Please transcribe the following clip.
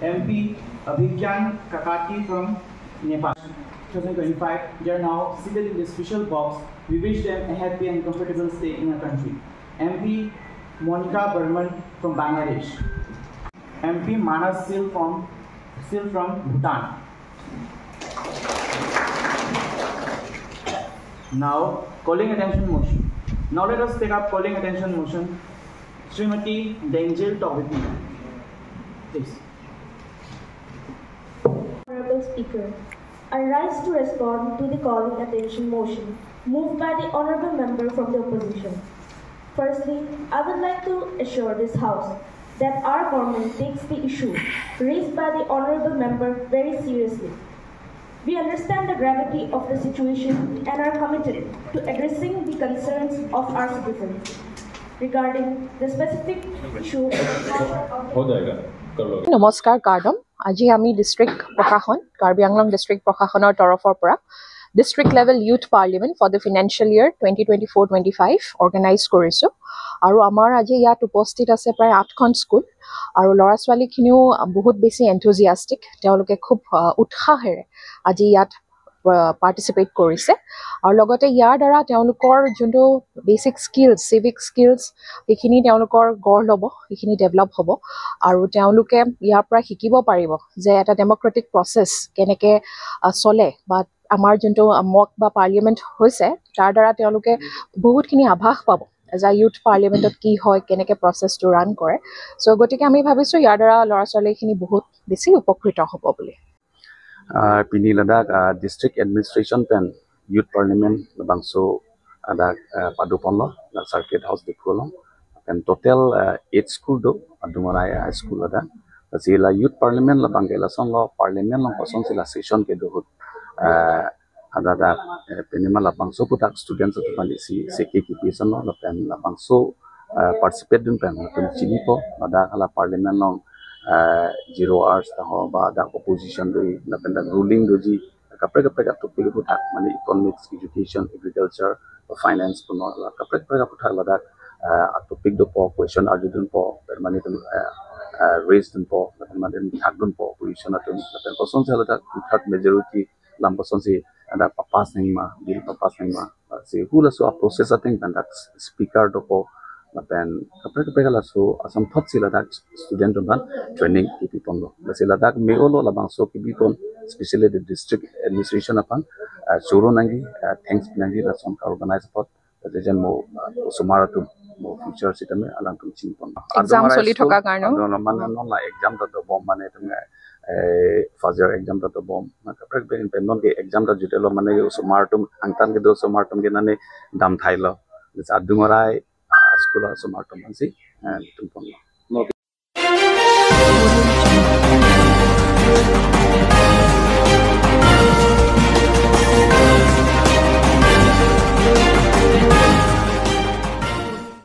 MP Abhigyan Kakati from Nepal. 2025, they are now seated in this special box. We wish them a happy and comfortable stay in our country. MP Monica Burman from Bangladesh. MP Manas Sil from Bhutan. Now, calling attention motion. Now let us take up calling attention motion. Srimati Denjil, talk with me. Please. Honorable Speaker, I rise to respond to the calling attention motion moved by the Honorable Member from the Opposition. Firstly, I would like to assure this House that our government takes the issue raised by the Honorable Member very seriously. We understand the gravity of the situation and are committed to addressing the concerns of our citizens. Regarding the specific issue নমস্কাৰ কাৰ্ডম আজি আমি district প্ৰশাসন Karbi Anglong district প্ৰশাসনৰ তৰফৰ পৰা district level youth parliament for the financial year 2024-25 organise কৰিছোঁ আৰু আমাৰ আজি ইয়াত উপস্থিত আছে প্ৰায় 8খন স্কুল আৰু ল'ৰা ছোৱালীখিনিও বহুত বেছি এনথুজিয়াষ্টিক তেওঁলোকে খুব উৎসাহেৰে আজি ইয়াত পাৰ্টিচিপেট কৰিছে আৰু লগতে ইয়াৰ দ্বাৰা তেওঁলোকৰ যোনটো বেসিক স্কিলছ সিভিক স্কিলছ এইখিনি তেওঁলোকৰ গঢ় ল'ব এইখিনি ডেভেলপ হ'ব আৰু তেওঁলোকে ইয়াৰ পৰা শিকিব পাৰিব যে এটা ডেমক্ৰেটিক প্ৰসেছ কেনেকৈ চলে বা আমাৰ যোনটো মক বা পাৰ্লিমেণ্ট হৈছে তাৰ দ্বাৰা তেওঁলোকে বহুতখিনি আভাস পাব এজ আ ইউথ পাৰ্লিমেণ্টত কি হয় কেনেকৈ প্ৰসেছটো ৰান কৰে চ' গতিকে আমি ভাবিছোঁ ইয়াৰ দ্বাৰা ল'ৰা ছোৱালীখিনি বহুত বেছি উপকৃত হ'ব বুলি Pini Ladakh District Administration Pen Youth Parliament Bangso Adak Paduponlo Circuit House Dipolong and total 8 school do Adumarai High School ada Zila Youth Parliament la Bangela Son Law Parliament long person sila session ke do ada penima la Bangso putak students to Palisi seki kipison la pen la Bangso participate dun pen to Chilipo ada kala Parliament long 0 hours taho ba da opposition doi na penda ruling doji kapre topik puthak mane economics education agriculture finance puno kapre puthak lada topic do po question arjun po permanent raised po permanent thakdun po position atun pen person se lada third majority lam person se ada papas nang ma se hula so process ating conduct speaker do po pen kapre la so asam thot sila dak student ban training kipi ponlo basila dak meolo la bangso kipi pon especially the district administration apan choro nangi thanks nangi la som organize pot the jen mo sumara to mo future sitame alang tum chin pon exam soli thoka karno no man no la exam to bom mane tum fazer exam to bom kapre pen non ke exam ta jutelo mane sumara tum angtan ke do sumara tum ke nane dam thailo adungorai school also marked on and